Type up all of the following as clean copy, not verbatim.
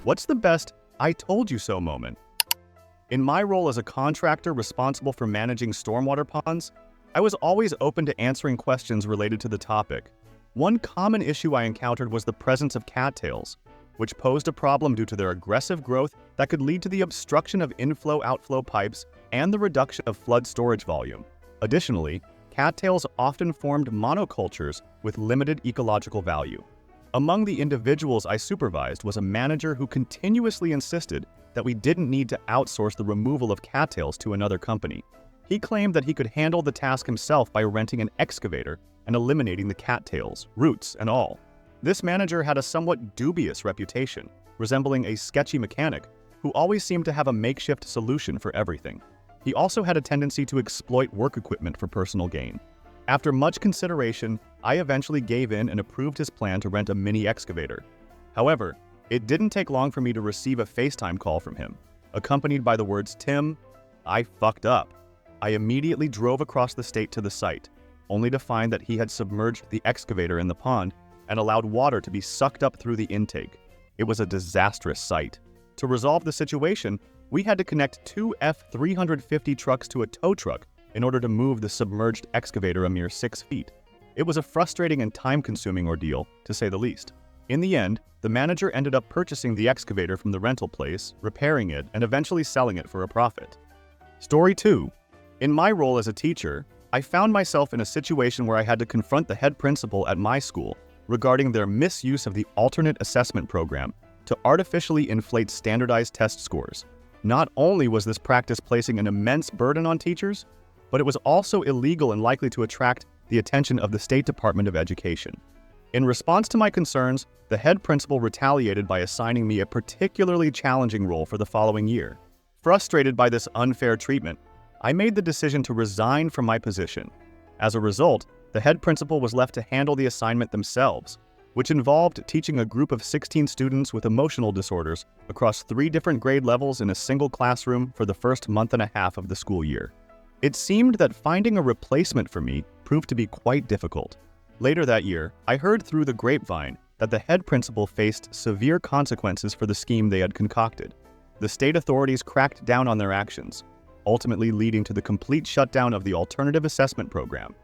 What's the best "I told you so" moment? In my role as a contractor responsible for managing stormwater ponds, I was always open to answering questions related to the topic. One common issue I encountered was the presence of cattails, which posed a problem due to their aggressive growth that could lead to the obstruction of inflow-outflow pipes and the reduction of flood storage volume. Additionally, cattails often formed monocultures with limited ecological value. Among the individuals I supervised was a manager who continuously insisted that we didn't need to outsource the removal of cattails to another company. He claimed that he could handle the task himself by renting an excavator and eliminating the cattails, roots, and all. This manager had a somewhat dubious reputation, resembling a sketchy mechanic who always seemed to have a makeshift solution for everything. He also had a tendency to exploit work equipment for personal gain. After much consideration, I eventually gave in and approved his plan to rent a mini excavator. However, it didn't take long for me to receive a FaceTime call from him, accompanied by the words, "Tim, I fucked up." I immediately drove across the state to the site, only to find that he had submerged the excavator in the pond and allowed water to be sucked up through the intake. It was a disastrous sight. To resolve the situation, we had to connect two F-350 trucks to a tow truck in order to move the submerged excavator a mere 6 feet. It was a frustrating and time-consuming ordeal, to say the least. In the end, the manager ended up purchasing the excavator from the rental place, repairing it, and eventually selling it for a profit. Story 2. In my role as a teacher, I found myself in a situation where I had to confront the head principal at my school regarding their misuse of the alternate assessment program to artificially inflate standardized test scores. Not only was this practice placing an immense burden on teachers, but it was also illegal and likely to attract the attention of the State Department of Education. In response to my concerns, the head principal retaliated by assigning me a particularly challenging role for the following year. Frustrated by this unfair treatment, I made the decision to resign from my position. As a result, the head principal was left to handle the assignment themselves, which involved teaching a group of 16 students with emotional disorders across 3 different grade levels in a single classroom for the first month and a half of the school year. It seemed that finding a replacement for me proved to be quite difficult. Later that year, I heard through the grapevine that the head principal faced severe consequences for the scheme they had concocted. The state authorities cracked down on their actions, ultimately leading to the complete shutdown of the alternative assessment program.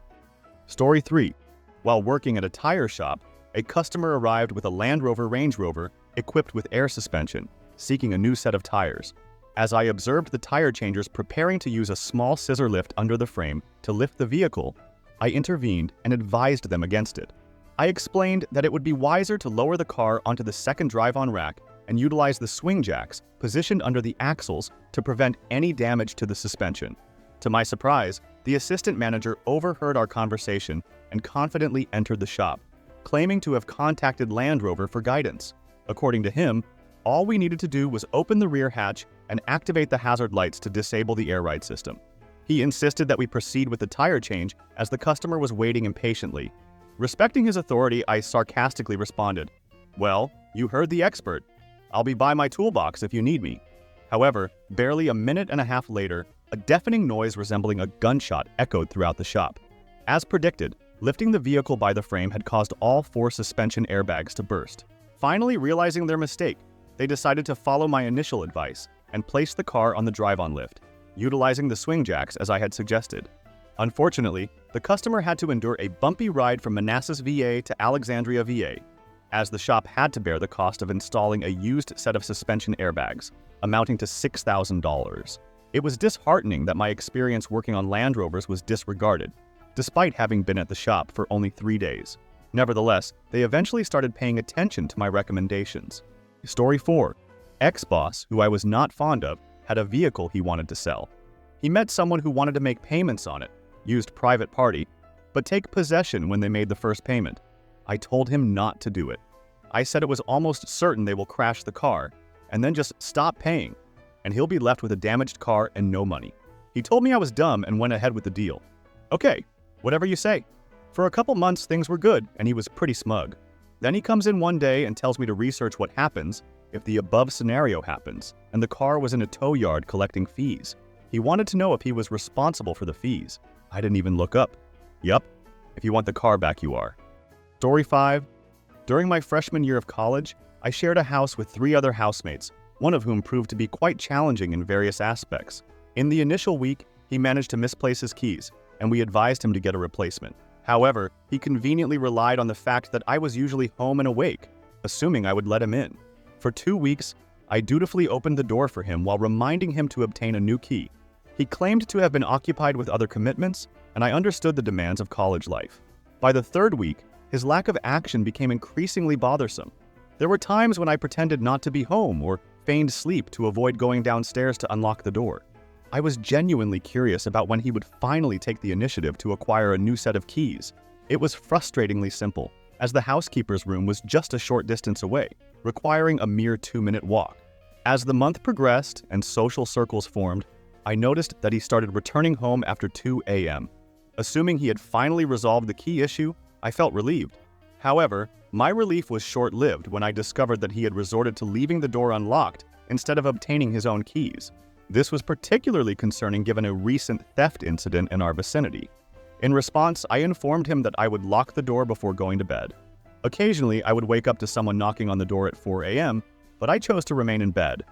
Story 3. While working at a tire shop, a customer arrived with a Land Rover Range Rover equipped with air suspension, seeking a new set of tires. As I observed the tire changers preparing to use a small scissor lift under the frame to lift the vehicle, I intervened and advised them against it. I explained that it would be wiser to lower the car onto the second drive-on rack and utilize the swing jacks positioned under the axles to prevent any damage to the suspension. To my surprise, the assistant manager overheard our conversation and confidently entered the shop, claiming to have contacted Land Rover for guidance. According to him, all we needed to do was open the rear hatch and activate the hazard lights to disable the air ride system. He insisted that we proceed with the tire change as the customer was waiting impatiently. Respecting his authority, I sarcastically responded, "Well, you heard the expert. I'll be by my toolbox if you need me." However, barely a minute and a half later, a deafening noise resembling a gunshot echoed throughout the shop. As predicted, lifting the vehicle by the frame had caused all 4 suspension airbags to burst. Finally realizing their mistake, they decided to follow my initial advice and place the car on the drive-on lift, utilizing the swing jacks as I had suggested. Unfortunately, the customer had to endure a bumpy ride from Manassas, VA to Alexandria, VA, as the shop had to bear the cost of installing a used set of suspension airbags, amounting to $6,000. It was disheartening that my experience working on Land Rovers was disregarded, despite having been at the shop for only 3 days. Nevertheless, they eventually started paying attention to my recommendations. Story 4. Ex-boss, who I was not fond of, had a vehicle he wanted to sell. He met someone who wanted to make payments on it, used private party, but take possession when they made the first payment. I told him not to do it. I said it was almost certain they will crash the car, and then just stop paying, and he'll be left with a damaged car and no money. He told me I was dumb and went ahead with the deal. Okay, whatever you say. For a couple months, things were good, and he was pretty smug. Then he comes in one day and tells me to research what happens if the above scenario happens, and the car was in a tow yard collecting fees. He wanted to know if he was responsible for the fees. I didn't even look up. Yup, if you want the car back, you are. Story 5. During my freshman year of college, I shared a house with 3 other housemates, one of whom proved to be quite challenging in various aspects. In the initial week, he managed to misplace his keys, and we advised him to get a replacement. However, he conveniently relied on the fact that I was usually home and awake, assuming I would let him in. For 2 weeks, I dutifully opened the door for him while reminding him to obtain a new key. He claimed to have been occupied with other commitments, and I understood the demands of college life. By the 3rd week, his lack of action became increasingly bothersome. There were times when I pretended not to be home or feigned sleep to avoid going downstairs to unlock the door. I was genuinely curious about when he would finally take the initiative to acquire a new set of keys. It was frustratingly simple, as the housekeeper's room was just a short distance away, requiring a mere 2-minute walk. As the month progressed and social circles formed, I noticed that he started returning home after 2 a.m. Assuming he had finally resolved the key issue, I felt relieved. However, my relief was short-lived when I discovered that he had resorted to leaving the door unlocked instead of obtaining his own keys. This was particularly concerning given a recent theft incident in our vicinity. In response, I informed him that I would lock the door before going to bed. Occasionally, I would wake up to someone knocking on the door at 4 a.m., but I chose to remain in bed,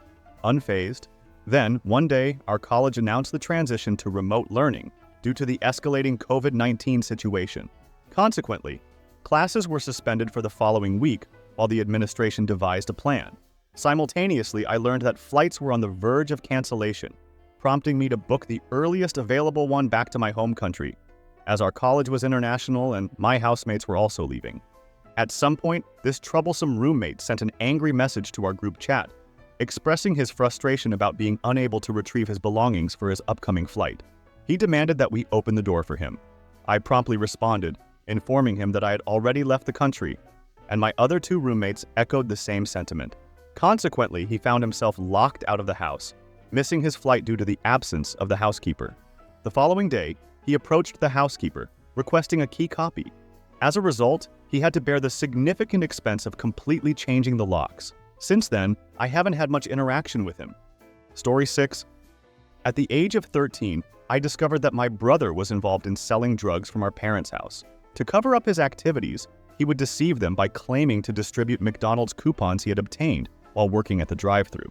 unfazed. Then, one day, our college announced the transition to remote learning due to the escalating COVID-19 situation. Consequently, classes were suspended for the following week while the administration devised a plan. Simultaneously, I learned that flights were on the verge of cancellation, prompting me to book the earliest available one back to my home country, as our college was international and my housemates were also leaving. At some point, this troublesome roommate sent an angry message to our group chat, expressing his frustration about being unable to retrieve his belongings for his upcoming flight. He demanded that we open the door for him. I promptly responded, informing him that I had already left the country, and my other 2 roommates echoed the same sentiment. Consequently, he found himself locked out of the house, missing his flight due to the absence of the housekeeper. The following day, he approached the housekeeper, requesting a key copy. As a result, he had to bear the significant expense of completely changing the locks. Since then, I haven't had much interaction with him. Story 6. At the age of 13, I discovered that my brother was involved in selling drugs from our parents' house. To cover up his activities, he would deceive them by claiming to distribute McDonald's coupons he had obtained while working at the drive-thru.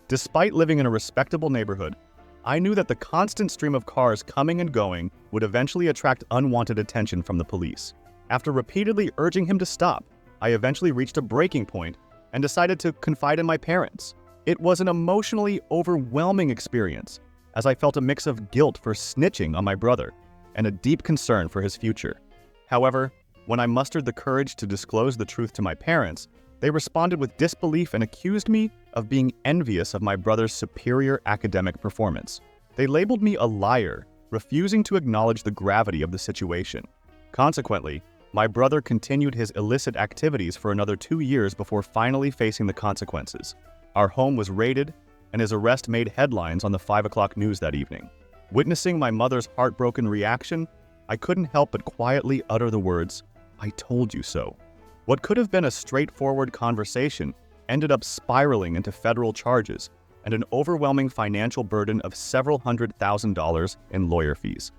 Despite living in a respectable neighborhood, I knew that the constant stream of cars coming and going would eventually attract unwanted attention from the police. After repeatedly urging him to stop, I eventually reached a breaking point and decided to confide in my parents. It was an emotionally overwhelming experience, as I felt a mix of guilt for snitching on my brother and a deep concern for his future. However, when I mustered the courage to disclose the truth to my parents, they responded with disbelief and accused me of being envious of my brother's superior academic performance. They labeled me a liar, refusing to acknowledge the gravity of the situation. Consequently, my brother continued his illicit activities for another 2 years before finally facing the consequences. Our home was raided, and his arrest made headlines on the 5 o'clock news that evening. Witnessing my mother's heartbroken reaction, I couldn't help but quietly utter the words, "I told you so." What could have been a straightforward conversation ended up spiraling into federal charges and an overwhelming financial burden of several $100,000 in lawyer fees.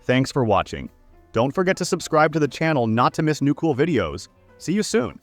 Thanks for watching. Don't forget to subscribe to the channel not to miss new cool videos. See you soon.